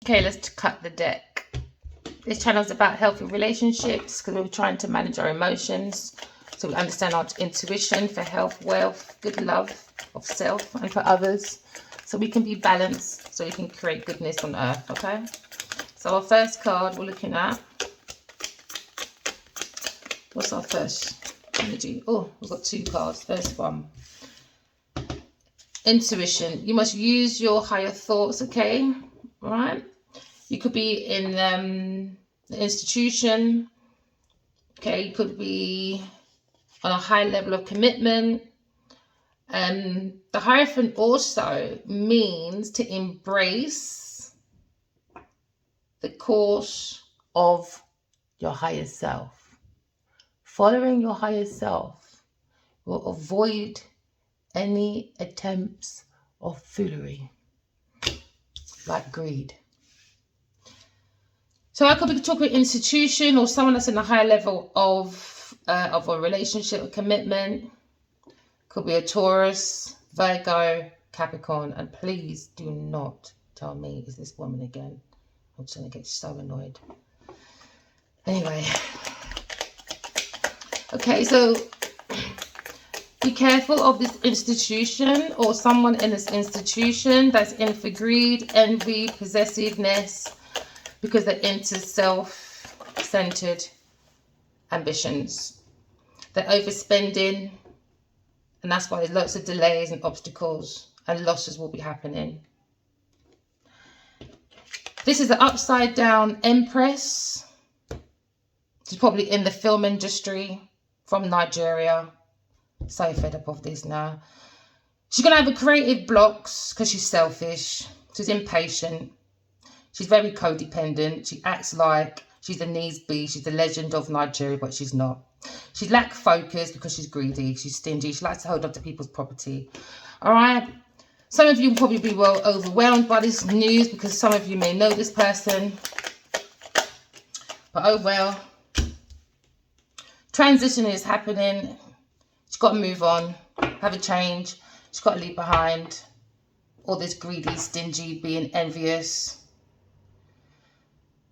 Okay, let's cut the deck. This channel is about healthy relationships because we're trying to manage our emotions so we understand our intuition for health, wealth, good love of self and for others, so we can be balanced, so we can create goodness on earth. Okay, so our first card we're looking at, what's our first energy? Oh, we've got two cards. First one, intuition. You must use your higher thoughts. Okay, all right. You could be in the institution. Okay, you could be on a high level of commitment. The Hierophant also means to embrace the course of your higher self. Following your higher self will avoid any attempts of foolery, like greed. So I could be talking about institution or someone that's in a higher level of a relationship, a commitment. Could be a Taurus, Virgo, Capricorn. And please do not tell me, is this woman again? I'm just going to get so annoyed. Anyway. Okay, so be careful of this institution or someone in this institution that's in for greed, envy, possessiveness, because they're into self-centered ambitions. They're overspending, and that's why there's lots of delays and obstacles and losses will be happening. This is the upside down Empress. She's probably in the film industry from Nigeria. So fed up of this now. She's going to have a creative blocks because she's selfish. She's impatient. She's very codependent. She acts like she's a Neesby. She's the legend of Nigeria, but she's not. She lacks focus because she's greedy. She's stingy. She likes to hold on to people's property. All right. Some of you will probably be well overwhelmed by this news because some of you may know this person. But oh well. Transition is happening. She's got to move on. Have a change. She's got to leave behind all this greedy, stingy, being envious.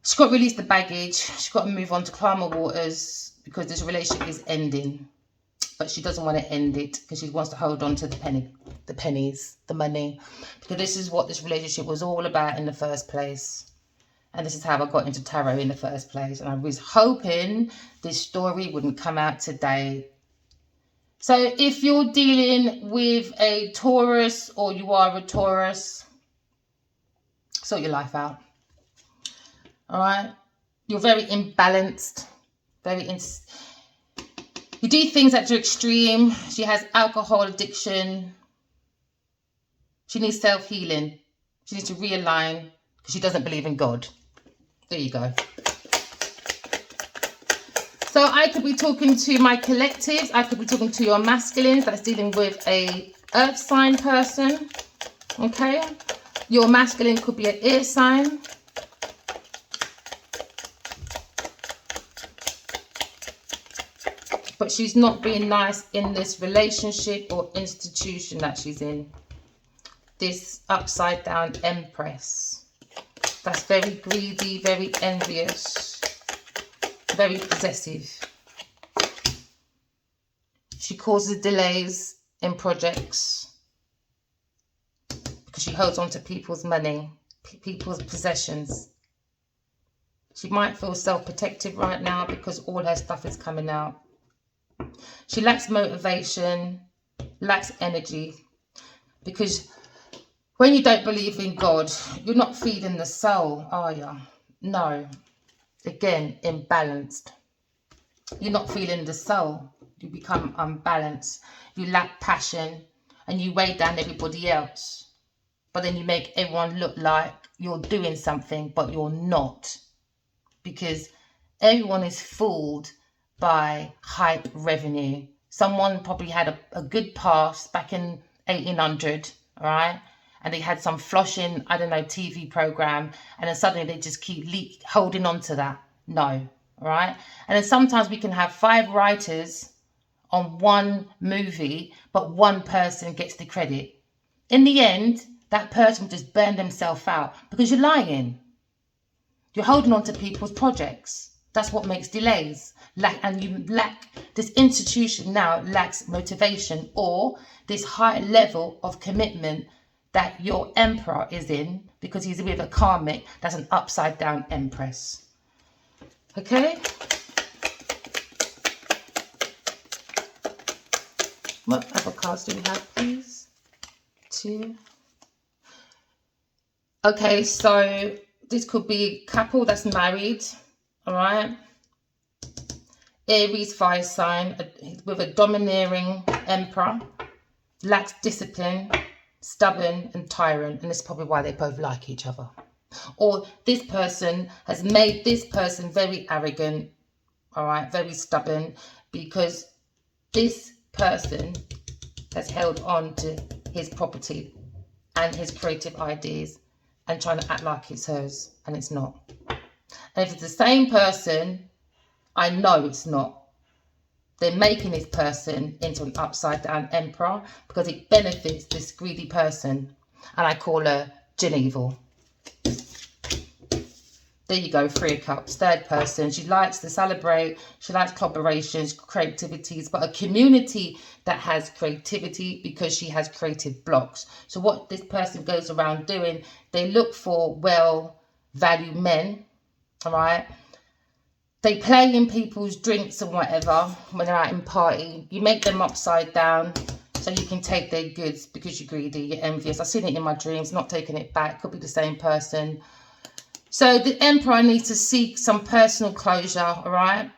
She's got to release the baggage. She's got to move on to calmer waters because this relationship is ending. But she doesn't want to end it because she wants to hold on to the pennies, the money. Because this is what this relationship was all about in the first place. And this is how I got into tarot in the first place. And I was hoping this story wouldn't come out today. So if you're dealing with a Taurus or you are a Taurus, sort your life out. All right, you're very imbalanced, you do things that are extreme. She has alcohol addiction. She needs self-healing. She needs to realign because she doesn't believe in God. There you go. So I could be talking to my collectives. I could be talking to your masculines that's dealing with a earth sign person. Okay, your masculine could be an air sign. But she's not being nice in this relationship or institution that she's in. This upside down Empress. That's very greedy, very envious, very possessive. She causes delays in projects because she holds on to people's money, people's possessions. She might feel self-protective right now because all her stuff is coming out. She lacks motivation, lacks energy, because when you don't believe in God, you're not feeding the soul, are you? No. Again, imbalanced. You're not feeling the soul. You become unbalanced. You lack passion and you weigh down everybody else. But then you make everyone look like you're doing something, but you're not. Because everyone is fooled by hype revenue. Someone probably had a good past back in 1800, all right? And they had some floshing, I don't know, TV program, and then suddenly they just keep holding on to that. No, all right? And then sometimes we can have 5 writers on one movie, but one person gets the credit. In the end, that person just burned themselves out because you're lying. You're holding on to people's projects. That's what makes delays. And you lack, this institution now lacks motivation or this high level of commitment that your emperor is in, because he's with a karmic that's an upside down empress. Okay? What other cards do we have, please? 2. Okay, so this could be a couple that's married, all right? Aries fire sign with a domineering emperor, lacks discipline, stubborn and tyrant, and this is probably why they both like each other. Or this person has made this person very arrogant, all right, very stubborn, because this person has held on to his property and his creative ideas and trying to act like it's hers, and it's not. And if it's the same person, I know it's not. They're making this person into an upside down emperor because it benefits this greedy person. And I call her Genevieve. There you go, 3 of Cups, third person. She likes to celebrate. She likes collaborations, creativities, but a community that has creativity because she has creative blocks. So what this person goes around doing, they look for well-valued men, all right? They play in people's drinks and whatever when they're out in party. You make them upside down so you can take their goods because you're greedy, you're envious. I've seen it in my dreams, not taking it back. Could be the same person. So the emperor needs to seek some personal closure, all right?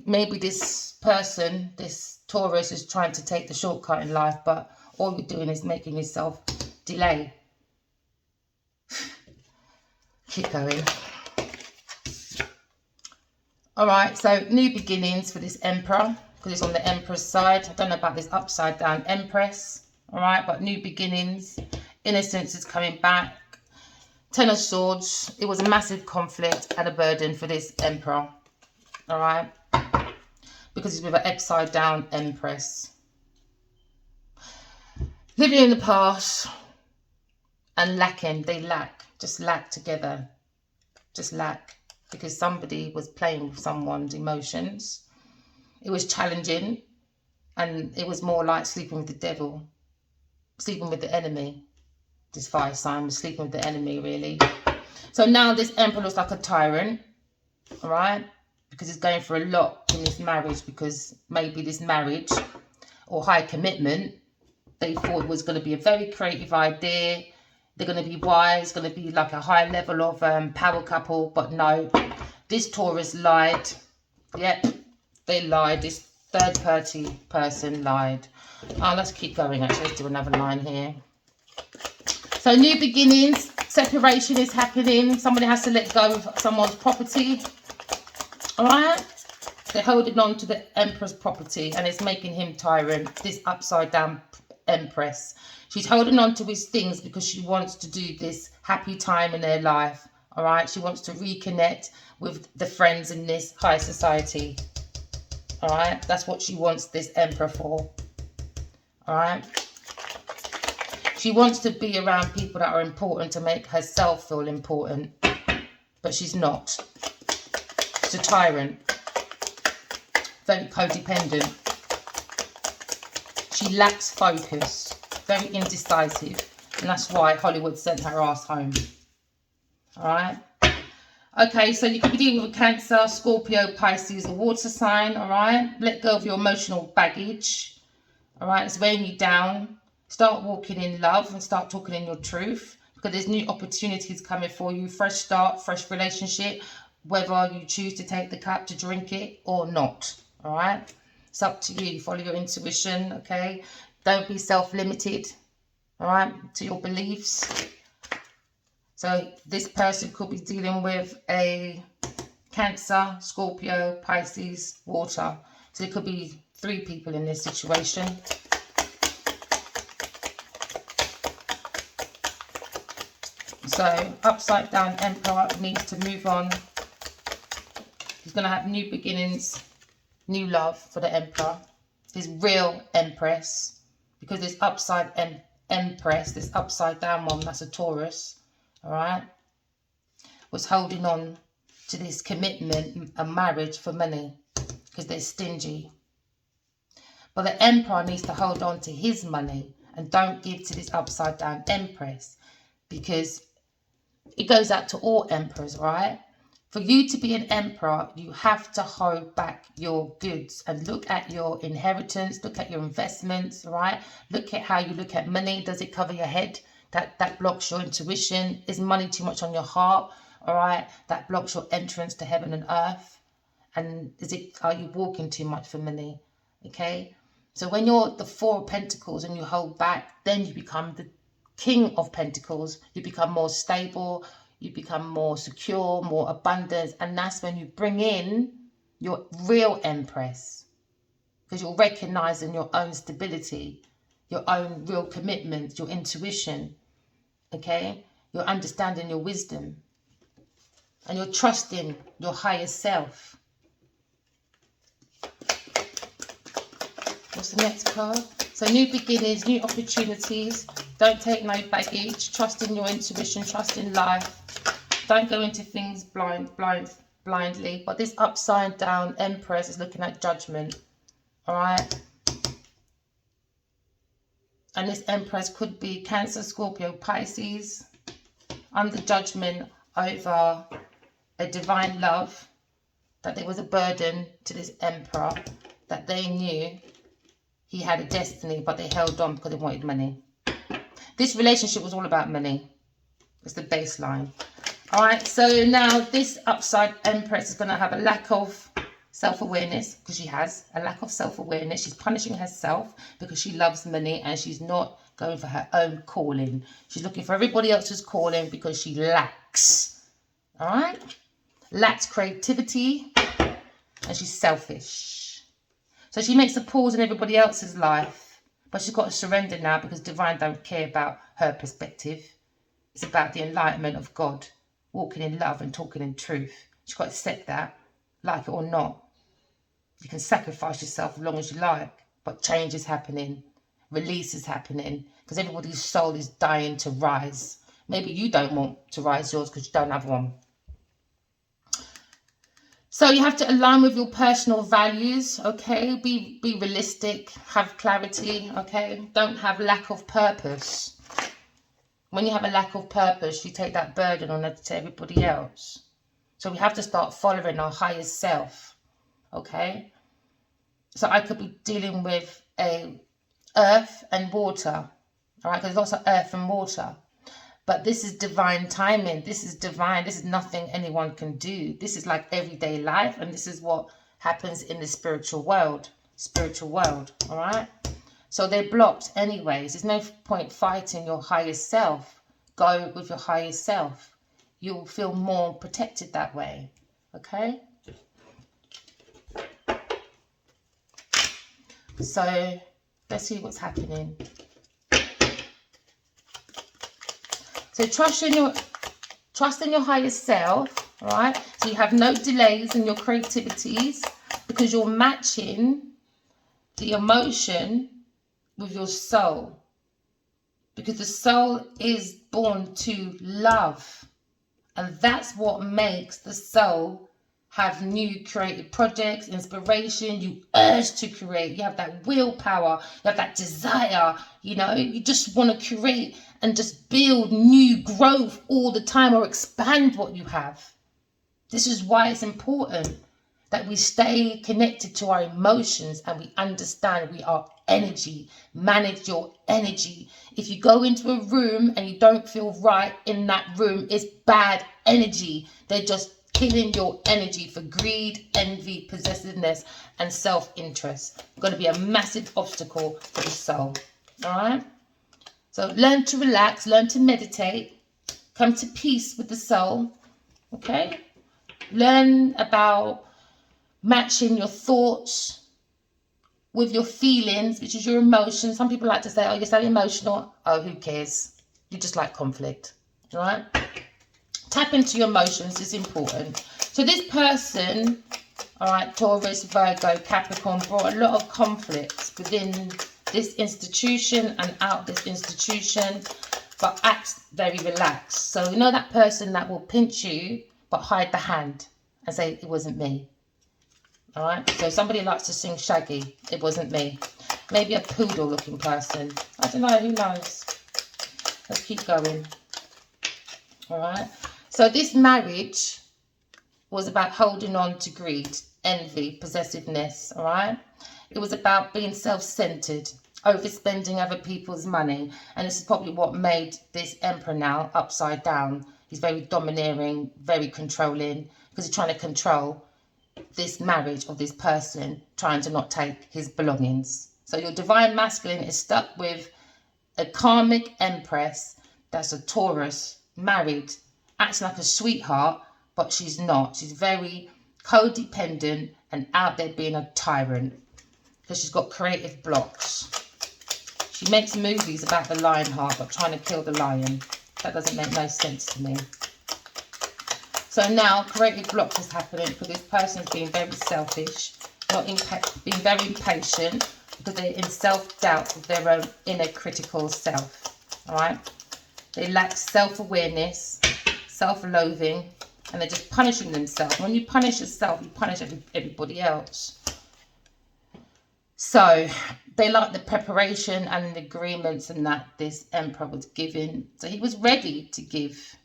Maybe this person, this Taurus, is trying to take the shortcut in life, but all you're doing is making yourself delay. Keep going. All right, so new beginnings for this emperor, because it's on the emperor's side. I don't know about this upside down empress, all right, but new beginnings. Innocence is coming back. 10 of Swords. It was a massive conflict and a burden for this emperor, all right, because he's with an upside down empress. Living in the past and lacking, just lack together, just lack. Because somebody was playing with someone's emotions. It was challenging, and it was more like sleeping with the devil, sleeping with the enemy. This fire sign was sleeping with the enemy, really. So now this emperor looks like a tyrant, all right? Because he's going for a lot in this marriage, because maybe this marriage or high commitment, they thought was going to be a very creative idea. They're going to be wise, going to be like a high level of power couple. But no, this Taurus lied. Yep, they lied. This third party person lied. Let's keep going, actually. Let's do another line here. So new beginnings, separation is happening. Somebody has to let go of someone's property. All right? They're holding on to the emperor's property, and it's making him tyrant, this upside down empress. She's holding on to his things because she wants to do this happy time in her life, all right? She wants to reconnect with the friends in this high society, all right? That's what she wants this emperor for, all right? She wants to be around people that are important to make herself feel important, but she's not. She's a tyrant, very codependent. She lacks focus. Very indecisive, and that's why Hollywood sent her ass home. All right. Okay, so you could be dealing with a Cancer, Scorpio, Pisces, a water sign. All right. Let go of your emotional baggage. All right. It's weighing you down. Start walking in love and start talking in your truth, because there's new opportunities coming for you. Fresh start, fresh relationship, whether you choose to take the cup to drink it or not. All right. It's up to you. Follow your intuition. Okay. Don't be self-limited, all right, to your beliefs. So this person could be dealing with a Cancer, Scorpio, Pisces, water. So there could be 3 people in this situation. So upside down emperor needs to move on. He's going to have new beginnings, new love for the emperor, his real empress. Because this upside empress, this upside down one, that's a Taurus, all right, was holding on to this commitment and marriage for money because they're stingy. But the Emperor needs to hold on to his money and don't give to this upside down Empress, because it goes out to all emperors, right? For you to be an emperor, you have to hold back your goods and look at your inheritance, look at your investments, right? Look at how you look at money. Does it cover your head? That blocks your intuition. Is money too much on your heart? All right, that blocks your entrance to heaven and earth. And are you walking too much for money? Okay, so when you're the Four of Pentacles and you hold back, then you become the King of Pentacles. You become more stable, you become more secure, more abundant, and that's when you bring in your real Empress, because you're recognizing your own stability, your own real commitment, your intuition. Okay, you're understanding your wisdom, and you're trusting your higher self. What's the next card? So new beginnings, new opportunities. Don't take no baggage. Trust in your intuition. Trust in life. Don't go into things blindly. But this upside down Empress is looking at judgment. All right. And this Empress could be Cancer, Scorpio, Pisces, under judgment over a divine love, that there was a burden to this Emperor, that they knew he had a destiny, but they held on because they wanted money. This relationship was all about money. It's the baseline. All right, so now this upside Empress is going to have a lack of self-awareness, because she has a lack of self-awareness. She's punishing herself because she loves money and she's not going for her own calling. She's looking for everybody else's calling because she lacks. All right, lacks creativity, and she's selfish. So she makes a pause in everybody else's life, but she's got to surrender now, because divine don't care about her perspective. It's about the enlightenment of God, walking in love and talking in truth. She's got to accept that, like it or not. You can sacrifice yourself as long as you like, but change is happening, release is happening, because everybody's soul is dying to rise. Maybe you don't want to rise yours because you don't have one. So you have to align with your personal values, okay? Be realistic, have clarity, okay? Don't have lack of purpose. When you have a lack of purpose, you take that burden on to everybody else. So we have to start following our higher self, okay? So I could be dealing with a earth and water, all right? Because there's lots of earth and water. But this is divine timing. This is divine. This is nothing anyone can do. This is like everyday life. And this is what happens in the spiritual world. All right? So they're blocked anyways. There's no point fighting your higher self. Go with your higher self. You'll feel more protected that way. Okay? So let's see what's happening. So trust in your higher self, all right? So you have no delays in your creativities, because you're matching the emotion with your soul. Because the soul is born to love. And that's what makes the soul have new creative projects, inspiration. You urge to create. You have that willpower. You have that desire. You know, you just want to create and just build new growth all the time, or expand what you have. This is why it's important that we stay connected to our emotions and we understand we are energy. Manage your energy. If you go into a room and you don't feel right in that room, it's bad energy. They're just killing your energy for greed, envy, possessiveness, and self-interest. Going to be a massive obstacle for the soul. All right? So learn to relax, learn to meditate, come to peace with the soul. Okay? Learn about matching your thoughts with your feelings, which is your emotions. Some people like to say, oh, you're so emotional. Oh, who cares? You just like conflict. All right? Tap into your emotions is important. So this person, all right, Taurus, Virgo, Capricorn, brought a lot of conflicts within this institution and out this institution, but acts very relaxed. So you know that person that will pinch you but hide the hand. and say, it wasn't me. All right? So somebody likes to sing Shaggy. It wasn't me. Maybe a poodle-looking person. I don't know. Who knows? Let's keep going. All right? So this marriage was about holding on to greed, envy, possessiveness. All right? It was about being self-centered, overspending other people's money. And this is probably what made this emperor now upside down. He's very domineering, very controlling, because he's trying to control this marriage of this person, trying to not take his belongings. So your divine masculine is stuck with a karmic empress that's a Taurus, married, acting like a sweetheart, but she's not. She's very codependent and out there being a tyrant because she's got creative blocks. She makes movies about the lion heart, but trying to kill the lion. That doesn't make no sense to me. So now creative blocks is happening because this person's being very selfish, being very impatient, because they're in self-doubt of their own inner critical self. All right? They lack self-awareness, self-loathing, and they're just punishing themselves. When you punish yourself, you punish everybody else. So they like the preparation and the agreements and that this emperor was giving. So he was ready to give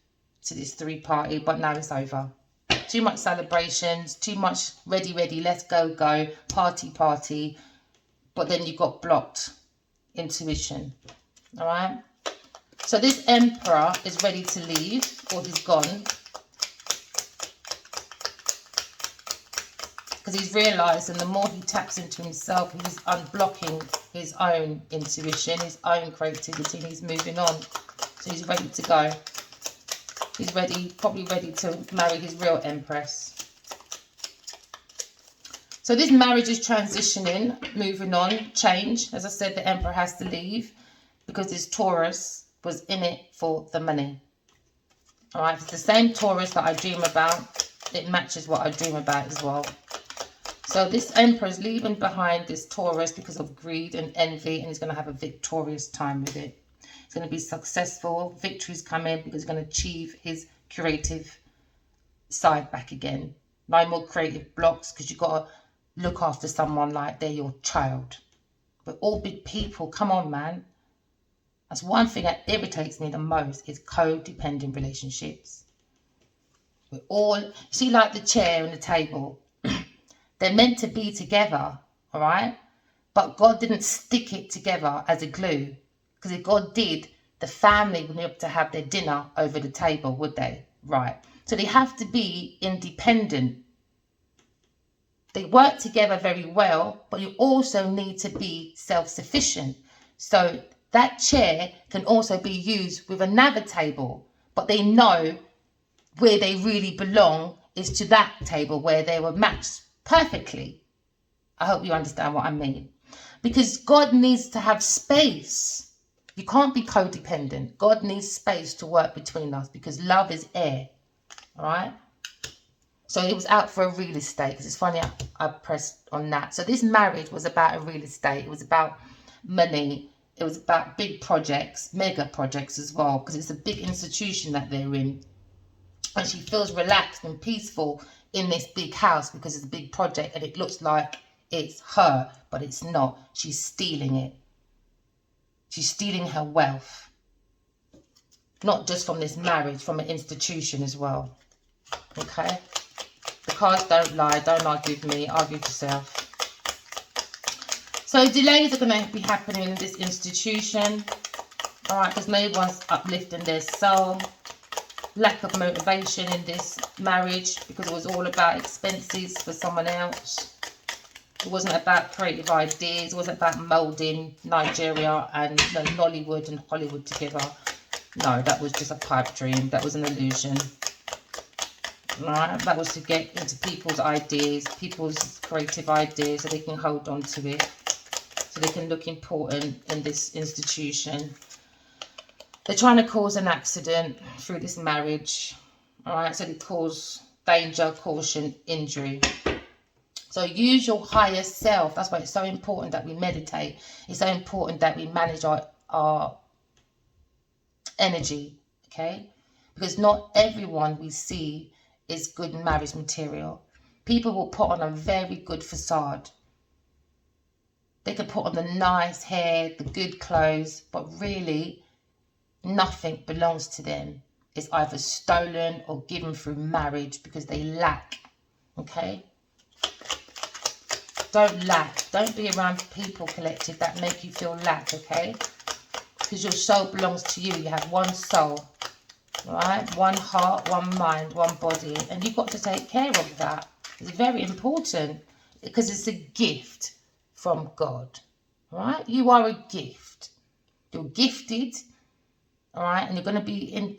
to this three-party, but now it's over. Too much celebrations, too much ready, let's go, party. But then you got blocked intuition. All right? So this emperor is ready to leave, or he's gone. Because he's realised, and the more he taps into himself, he's unblocking his own intuition, his own creativity, and he's moving on. So he's ready to go. He's ready, probably ready to marry his real empress. So this marriage is transitioning, moving on, change. As I said, the emperor has to leave because this Taurus was in it for the money. All right, it's the same Taurus that I dream about. It matches what I dream about as well. So this emperor is leaving behind this Taurus because of greed and envy, and he's going to have a victorious time with it. He's going to be successful. Victory's coming because he's going to achieve his creative side back again. No more creative blocks because you've got to look after someone like they're your child. We're all big people. Come on, man. That's one thing that irritates me the most is codependent relationships. We're all, see, like the chair and the table. They're meant to be together, all right? But God didn't stick it together as a glue. Because if God did, the family wouldn't be able to have their dinner over the table, would they? Right. So they have to be independent. They work together very well, but you also need to be self-sufficient. So that chair can also be used with another table, but they know where they really belong is to that table where they were matched perfectly. I hope you understand what I mean. Because God needs to have space. You can't be codependent. God needs space to work between us because love is air. All right? So it was out for a real estate, because it's funny I pressed on that. So this marriage was about a real estate. It was about money. It was about big projects, mega projects as well, because it's a big institution that they're in. And she feels relaxed and peaceful in this big house because it's a big project and it looks like it's her, but it's not. She's stealing it. She's stealing her wealth. Not just from this marriage, from an institution as well. Okay? The cards don't lie. Don't argue with me. Argue with yourself. So delays are going to be happening in this institution. Alright, because no one's uplifting their soul. Lack of motivation in this marriage because it was all about expenses for someone else. It wasn't about creative ideas. It wasn't about moulding Nigeria and Nollywood and Hollywood together. No, that was just a pipe dream. That was an illusion. Right? That was to get into people's ideas, people's creative ideas, so they can hold on to it. So they can look important in this institution. They're trying to cause an accident through this marriage. Alright, so they cause danger, caution, injury. So use your higher self. That's why it's so important that we meditate. It's so important that we manage our energy, okay? Because not everyone we see is good marriage material. People will put on a very good facade. They can put on the nice hair, the good clothes, but really nothing belongs to them. It's either stolen or given through marriage because they lack. Okay? Don't lack. Don't be around people, collective, that make you feel lack, okay? Because your soul belongs to you. You have one soul, right? One heart, one mind, one body. And you've got to take care of that. It's very important because it's a gift from God, right? You are a gift. You're gifted, all right? And you're going to be in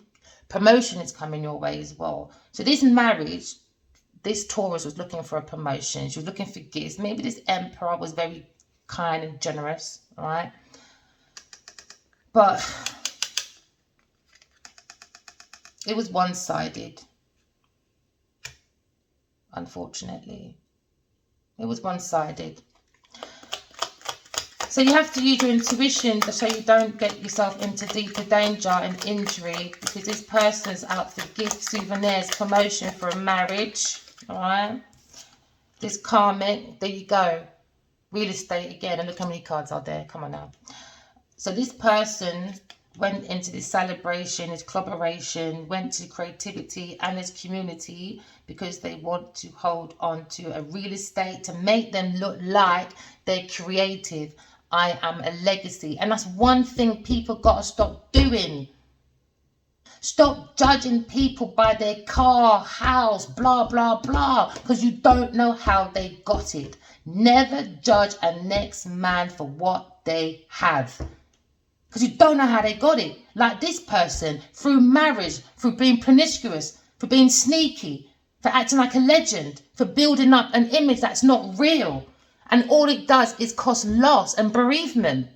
promotion is coming your way as well. So this marriage, this Taurus was looking for a promotion. She was looking for gifts. Maybe this Emperor was very kind and generous, all right? But it was one-sided, unfortunately. It was one-sided. So you have to use your intuition so you don't get yourself into deeper danger and injury, because this person's out for gifts, souvenirs, promotion for a marriage, all right? This karmic, there you go. Real estate again, and look how many cards are there. Come on now. So this person went into this celebration, this collaboration, went to creativity and this community because they want to hold on to a real estate to make them look like they're creative. I am a legacy. And that's one thing people got to stop doing. Stop judging people by their car, house, blah, blah, blah, because you don't know how they got it. Never judge a next man for what they have, because you don't know how they got it. Like this person, through marriage, through being promiscuous, for being sneaky, for acting like a legend, for building up an image that's not real. And all it does is cause loss and bereavement.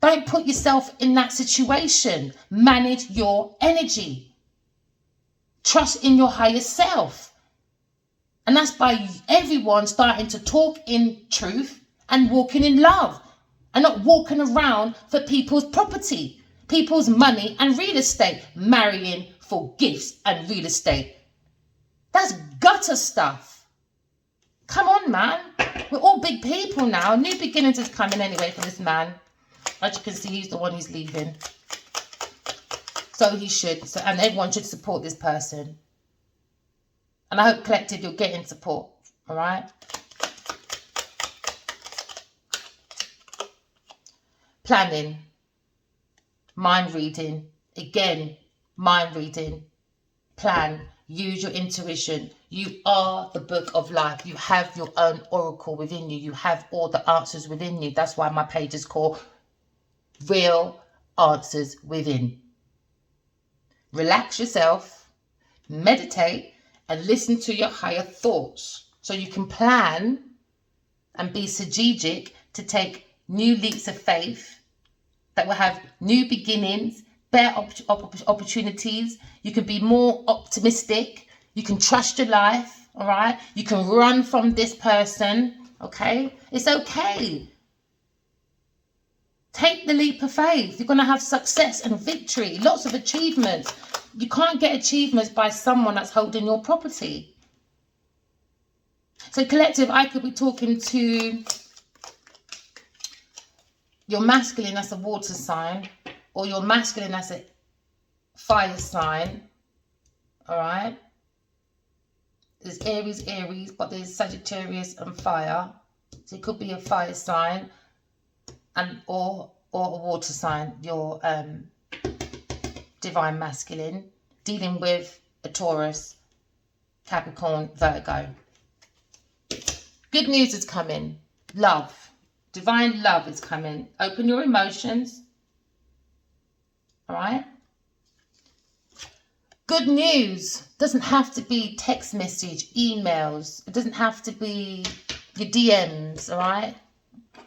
Don't put yourself in that situation. Manage your energy. Trust in your higher self. And that's by everyone starting to talk in truth and walking in love. And not walking around for people's property, people's money and real estate. Marrying for gifts and real estate. That's gutter stuff. Come on, man. We're all big people now. New beginnings is coming anyway for this man. As you can see, he's the one who's leaving. So he should. And everyone should support this person. And I hope, collective, you're getting support. All right? Planning. Mind reading. Again, mind reading. Plan. Use your intuition. You are the book of life. You have your own oracle within you. You have all the answers within you. That's why my page is called Real Answers Within. Relax yourself, meditate, and listen to your higher thoughts so you can plan and be strategic to take new leaps of faith that will have new beginnings, better opportunities. You can be more optimistic. You can trust your life, all right? You can run from this person, okay? It's okay. Take the leap of faith. You're going to have success and victory, lots of achievements. You can't get achievements by someone that's holding your property. So collective, I could be talking to your masculine as a water sign, or your masculine as a fire sign, all right? There's Aries, but there's Sagittarius and fire. So it could be a fire sign and or a water sign, your divine masculine, dealing with a Taurus, Capricorn, Virgo. Good news is coming. Love. Divine love is coming. Open your emotions. All right? Good news doesn't have to be text message, emails. It doesn't have to be your DMs, all right?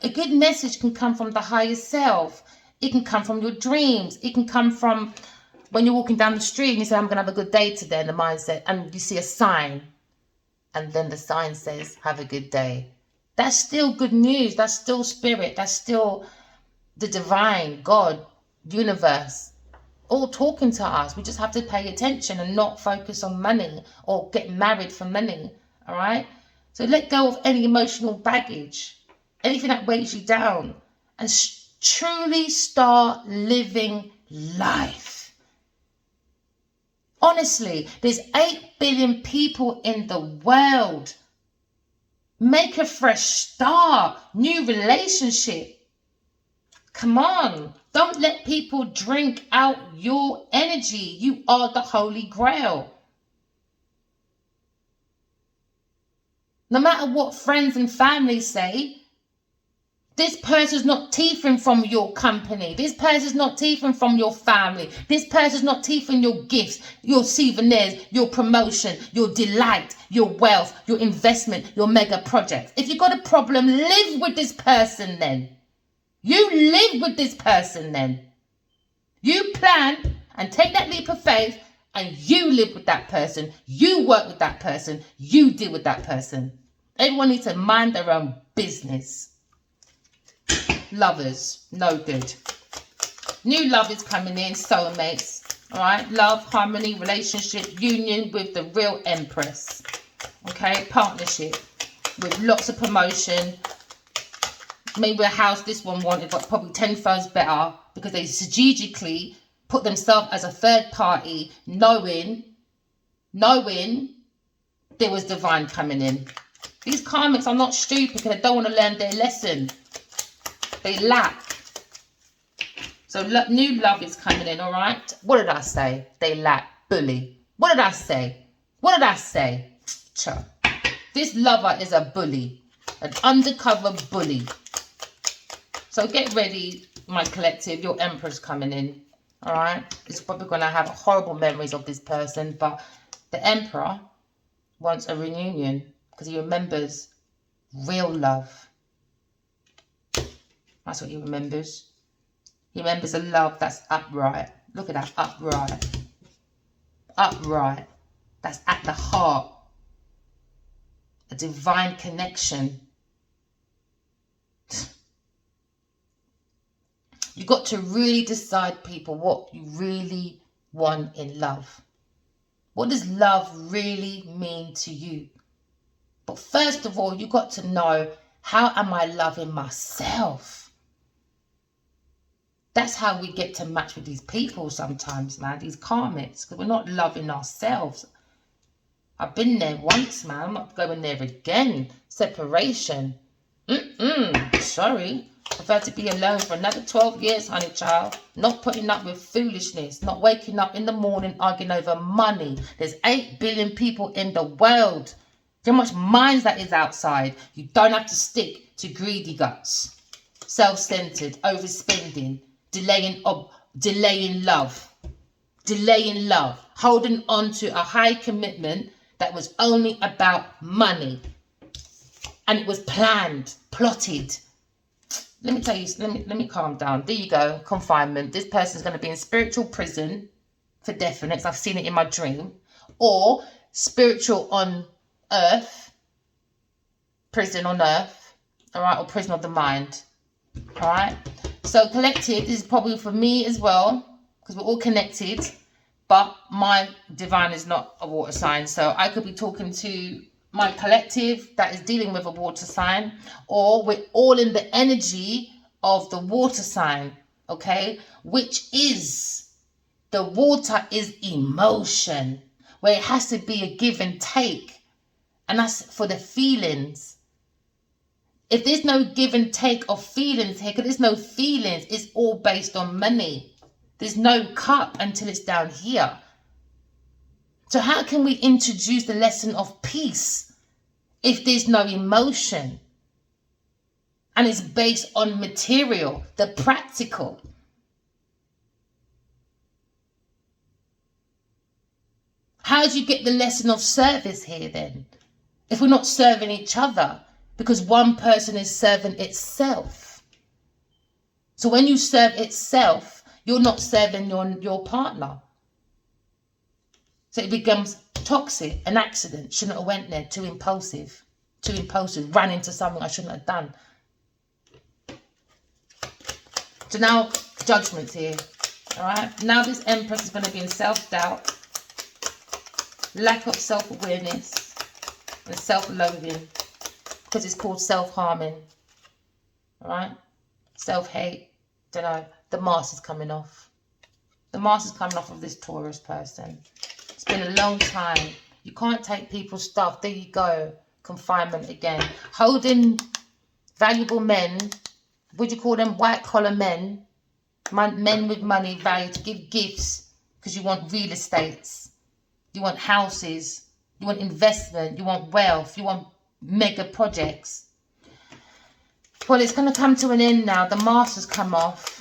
A good message can come from the higher self. It can come from your dreams. It can come from when you're walking down the street and you say, I'm going to have a good day today, in the mindset, and you see a sign. And then the sign says, have a good day. That's still good news. That's still spirit. That's still the divine, God, universe, all talking to us. We just have to pay attention and not focus on money or get married for money. All right? So let go of any emotional baggage, anything that weighs you down, and truly start living life. Honestly, there's 8 billion people in the world. Make a fresh start, new relationship. Come on, don't let people drink out your energy. You are the Holy Grail. No matter what friends and family say, this person's not teething from your company. This person's not teething from your family. This person's not teething your gifts, your souvenirs, your promotion, your delight, your wealth, your investment, your mega projects. If you've got a problem, live with this person then. You live with this person then. You plan and take that leap of faith and you live with that person. You work with that person. You deal with that person. Everyone needs to mind their own business. Lovers, no good. New love is coming in, soulmates. All right, love, harmony, relationship, union with the real empress. Okay, partnership with lots of promotion. Maybe a house this one wanted, but probably 10 phones better because they strategically put themselves as a third party, knowing there was divine coming in. These karmics are not stupid because they don't want to learn their lesson. They lack. So new love is coming in, all right? What did I say? They lack. Bully. What did I say? What did I say? This lover is a bully. An undercover bully. So get ready, my collective. Your emperor's coming in, all right? It's probably going to have horrible memories of this person, but the emperor wants a reunion because he remembers real love. That's what he remembers. He remembers a love that's upright. Look at that, upright. Upright. That's at the heart. A divine connection. You got to really decide, people, what you really want in love. What does love really mean to you? But first of all, you got to know, how am I loving myself? That's how we get to match with these people sometimes, man. These karmics, because we're not loving ourselves. I've been there once, man. I'm not going there again. Separation. Sorry. I prefer to be alone for another 12 years, honey child. Not putting up with foolishness. Not waking up in the morning arguing over money. There's 8 billion people in the world. How much minds that is outside. You don't have to stick to greedy guts. Self-centered, overspending, delaying love. Delaying love. Holding on to a high commitment that was only about money. And it was planned, plotted. Let me tell you, let me calm down. There you go, confinement. This person's going to be in spiritual prison for definite. I've seen it in my dream. Or spiritual on earth, prison on earth, all right, or prison of the mind, all right. So collective, this is probably for me as well, because we're all connected, but my divine is not a water sign, so I could be talking to my collective that is dealing with a water sign, or we're all in the energy of the water sign, okay, which is, the water is emotion, where it has to be a give and take. And that's for the feelings. If there's no give and take of feelings here, because there's no feelings, it's all based on money. There's no cup until it's down here. So how can we introduce the lesson of peace if there's no emotion? And it's based on material, the practical. How do you get the lesson of service here then? If we're not serving each other, because one person is serving itself. So when you serve itself, you're not serving your partner. So it becomes toxic, an accident. Shouldn't have went there, too impulsive, ran into something I shouldn't have done. So now, judgments here. All right. Now this Empress is going to be in self-doubt, lack of self-awareness, and self-loathing, because it's called self-harming. All right. Self-hate. Don't know. The mask is coming off. The mask is coming off of this Taurus person. It's been a long time. You can't take people's stuff. There you go. Confinement again. Holding valuable men. Would you call them white-collar men? Men with money, value, to give gifts because you want real estates. You want houses. You want investment. You want wealth. You want mega projects. Well, it's going to come to an end now. The mask has come off.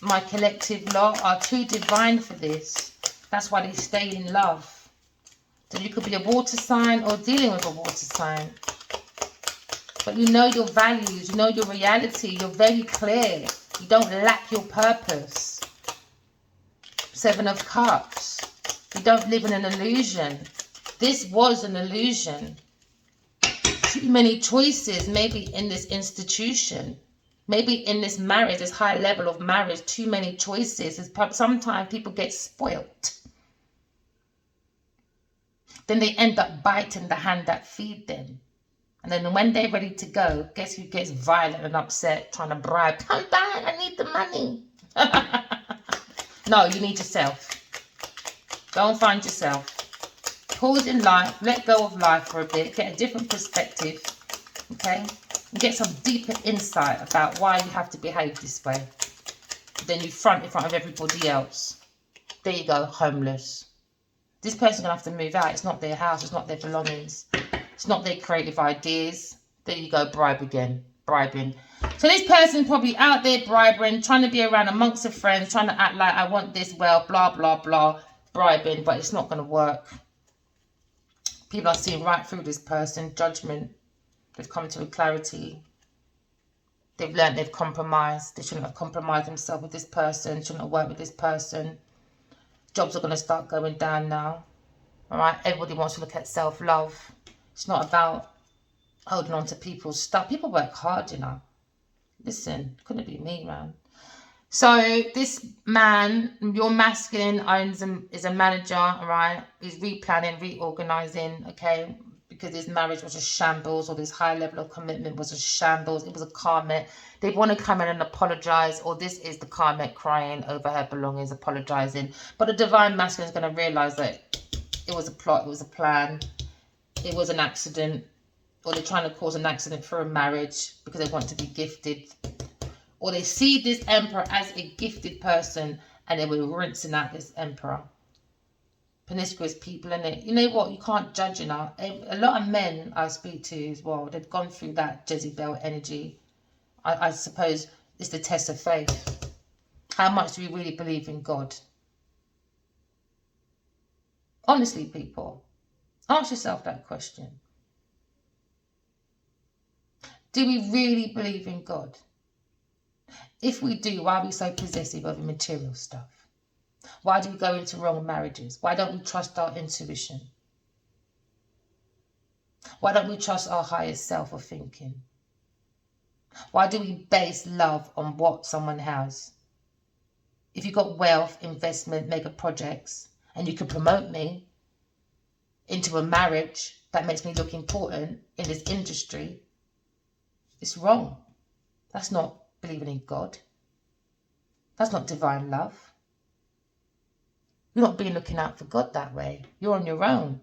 My collective lot are too divine for this. That's why they stay in love. So you could be a water sign or dealing with a water sign. But you know your values. You know your reality. You're very clear. You don't lack your purpose. Seven of Cups. You don't live in an illusion. This was an illusion. Too many choices, maybe in this institution. Maybe in this marriage, this high level of marriage, too many choices. Sometimes people get spoilt. Then they end up biting the hand that feed them. And then when they're ready to go, guess who gets violent and upset, trying to bribe? Come back, I need the money. No, you need yourself. Go and find yourself. Pause in life, let go of life for a bit, get a different perspective, okay? And get some deeper insight about why you have to behave this way. Then you front in front of everybody else. There you go, homeless. This person's going to have to move out. It's not their house, it's not their belongings. It's not their creative ideas. There you go, bribe again, bribing. So this person's probably out there bribing, trying to be around amongst the friends, trying to act like I want this, well, blah, blah, blah, bribing, but it's not going to work. People are seeing right through this person, judgment. They've come to a clarity. They've learned they've compromised. They shouldn't have compromised themselves with this person, shouldn't have worked with this person. Jobs are going to start going down now. All right, everybody wants to look at self-love. It's not about holding on to people's stuff. People work hard, you know. Listen, couldn't be me, man. So this man, your masculine, is a manager, all right? He's replanning, reorganizing, okay? Because his marriage was a shambles, or this high level of commitment was a shambles. It was a karmic. They want to come in and apologize, or this is the karmic crying over her belongings, apologizing. But the divine masculine is going to realize that it was a plot, it was a plan, it was an accident, or they're trying to cause an accident for a marriage because they want to be gifted. Or they see this emperor as a gifted person and they were rinsing out this emperor. Promiscuous people, in it. You know what? You can't judge, you know. A lot of men I speak to as well, they've gone through that Jezebel energy. I suppose it's the test of faith. How much do we really believe in God? Honestly, people, ask yourself that question. Do we really believe in God? If we do, why are we so possessive over material stuff? Why do we go into wrong marriages? Why don't we trust our intuition? Why don't we trust our higher self of thinking? Why do we base love on what someone has? If you've got wealth, investment, mega projects, and you can promote me into a marriage that makes me look important in this industry, it's wrong. That's not believing in God. That's not divine love. You're not being looking out for God that way. You're on your own.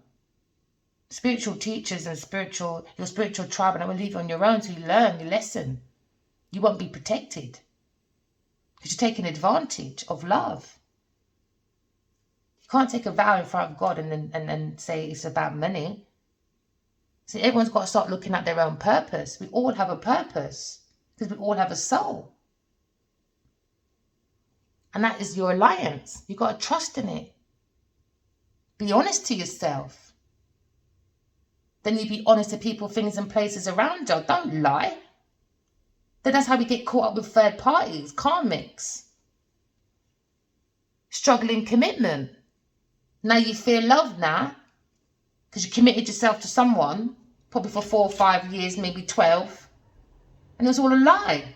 Spiritual teachers and your spiritual tribe, and I will leave you on your own to learn your lesson. You won't be protected because you're taking advantage of love. You can't take a vow in front of God and then say it's about money. See, everyone's got to start looking at their own purpose. We all have a purpose because we all have a soul. And that is your alliance. You've got to trust in it. Be honest to yourself. Then you be honest to people, things and places around you. Don't lie. Then that's how we get caught up with third parties, karmics. Struggling commitment. Now you fear love now because you committed yourself to someone, probably for 4 or 5 years, maybe 12. And it was all a lie.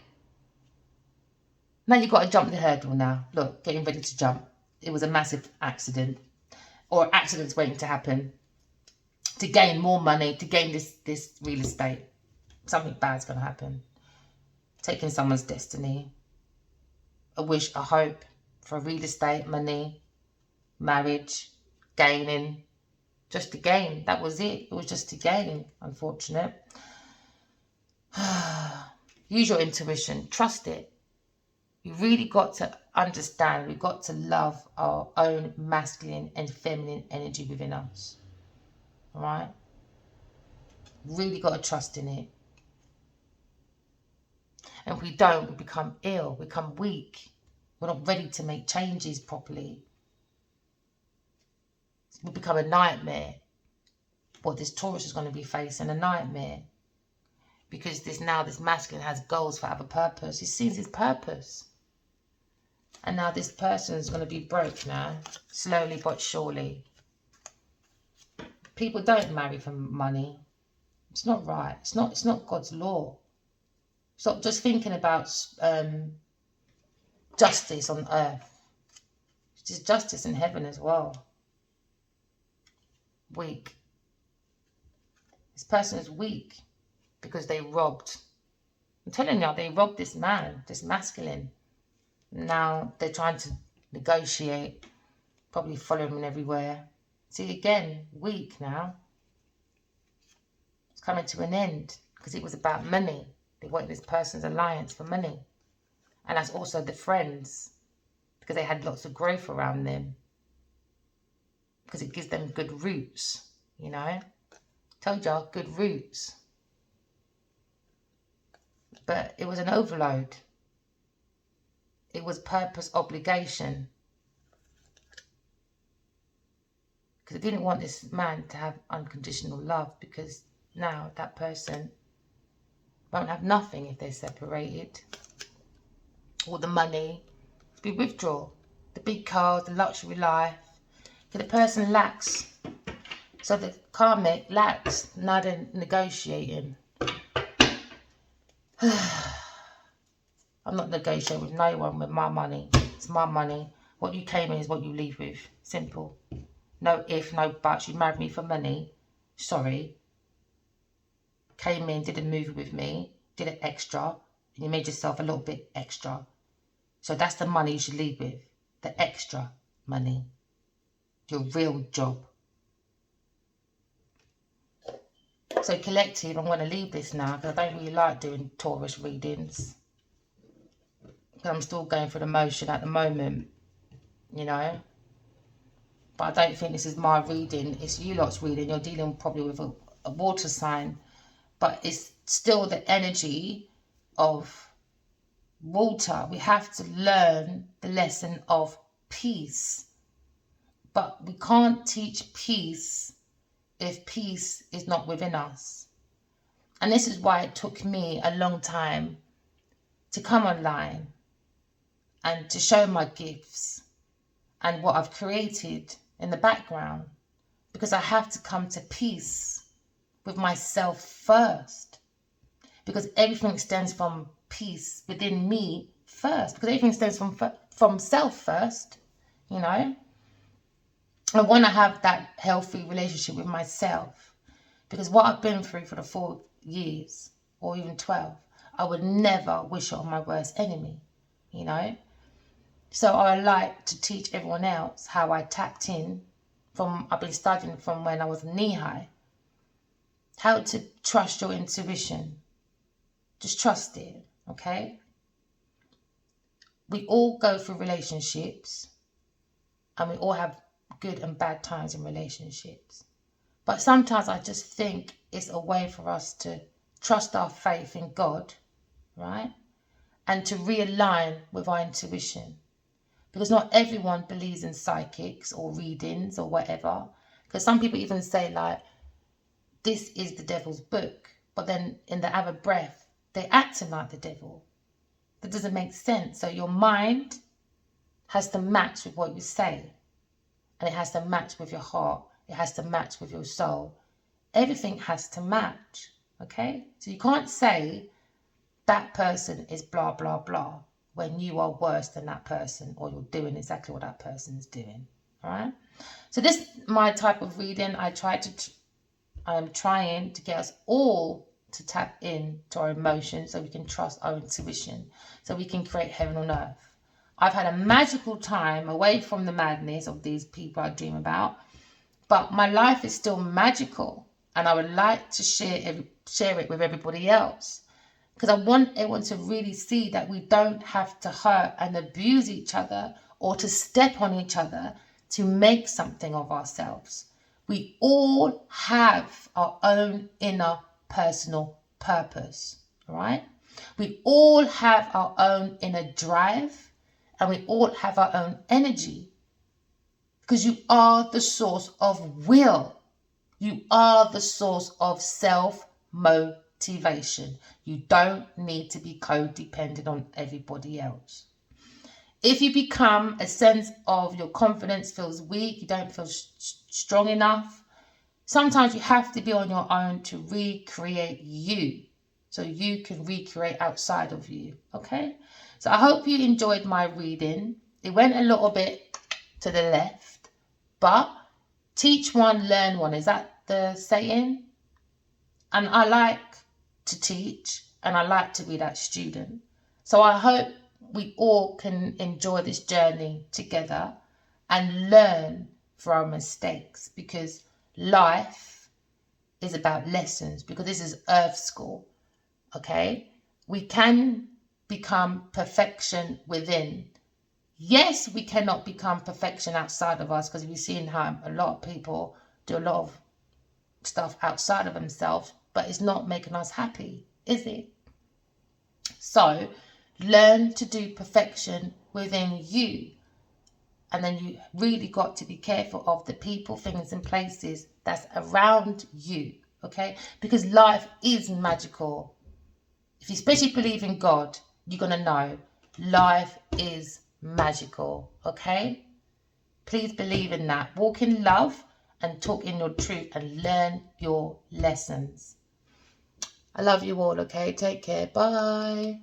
Now you've got to jump the hurdle now. Look, getting ready to jump. It was a massive accident, or accidents waiting to happen, to gain more money, to gain this real estate. Something bad's going to happen. Taking someone's destiny. A wish, a hope for real estate, money, marriage, gaining. Just to gain. That was it. It was just to gain. Unfortunate. Use your intuition. Trust it. You really got to understand. We've got to love our own masculine and feminine energy within us. All right? Really got to trust in it. And if we don't, we become ill, become weak. We're not ready to make changes properly. We become a nightmare. What this Taurus is going to be facing, a nightmare. Because this masculine has goals for other purpose. He sees his purpose. And now this person is going to be broke now, slowly but surely. People don't marry for money. It's not right. It's not God's law. Stop just thinking about justice on earth. There's justice in heaven as well. Weak. This person is weak because they robbed. I'm telling you, they robbed this man, this masculine. Now they're trying to negotiate, probably follow him everywhere. See, again, weak now. It's coming to an end because it was about money. They wanted this person's alliance for money. And that's also the friends, because they had lots of growth around them. Because it gives them good roots, you know. Told y'all, good roots. But it was an overload. It was purpose, obligation. Because they didn't want this man to have unconditional love, because now that person won't have nothing if they're separated. All the money, be withdrawal. The big cars, the luxury life. Because the person lacks. So the karmic lacks. Now they're negotiating. I'm not negotiating with no one with my money. It's my money. What you came in is what you leave with. Simple. No if, no buts. You married me for money. Sorry. Came in, did a movie with me. Did it extra. And you made yourself a little bit extra. So that's the money you should leave with. The extra money. Your real job. So collective, I'm going to leave this now because I don't really like doing Taurus readings. I'm still going through the motion at the moment, you know. But I don't think this is my reading. It's you lot's reading. You're dealing probably with a water sign. But it's still the energy of water. We have to learn the lesson of peace. But we can't teach peace if peace is not within us. And this is why it took me a long time to come online and to show my gifts and what I've created in the background, because I have to come to peace with myself first, because everything stems from peace within me first, because everything stems from self first, you know. I want to have that healthy relationship with myself, because what I've been through for the 4 years or even 12, I would never wish it on my worst enemy, you know. So I like to teach everyone else how I tapped in from, I've been studying from when I was knee high, how to trust your intuition. Just trust it, okay? We all go through relationships and we all have good and bad times in relationships. But sometimes I just think it's a way for us to trust our faith in God, right? And to realign with our intuition. Because not everyone believes in psychics or readings or whatever. Because some people even say like, this is the devil's book. But then in the other breath, they're acting like the devil. That doesn't make sense. So your mind has to match with what you say. And it has to match with your heart. It has to match with your soul. Everything has to match. Okay? So you can't say that person is blah, blah, blah. when you are worse than that person, or you're doing exactly what that person's doing. All right. So this my type of reading. I'm trying to get us all to tap in to our emotions, so we can trust our intuition, so we can create heaven on earth. I've had a magical time away from the madness of these people I dream about, but my life is still magical, and I would like to share it with everybody else, because I want everyone to really see that we don't have to hurt and abuse each other or to step on each other to make something of ourselves. We all have our own inner personal purpose, right? We all have our own inner drive, and we all have our own energy, because you are the source of will. You are the source of self-motivation. You don't need to be codependent on everybody else. If you become a sense of your confidence feels weak, you don't feel strong enough, sometimes you have to be on your own to recreate you, so you can recreate outside of you, okay? So I hope you enjoyed my reading. It went a little bit to the left, but teach one, learn one. Is that the saying? And I like to teach, and I like to be that student. So I hope we all can enjoy this journey together and learn from our mistakes, because life is about lessons, because this is Earth School, okay? We can become perfection within. Yes, we cannot become perfection outside of us, because we've seen how a lot of people do a lot of stuff outside of themselves, but it's not making us happy, is it? So learn to do perfection within you, and then you really got to be careful of the people, things and places that's around you, okay? Because life is magical. If you especially believe in God, you're going to know life is magical, okay? Please believe in that. Walk in love and talk in your truth and learn your lessons. I love you all, okay? Take care. Bye.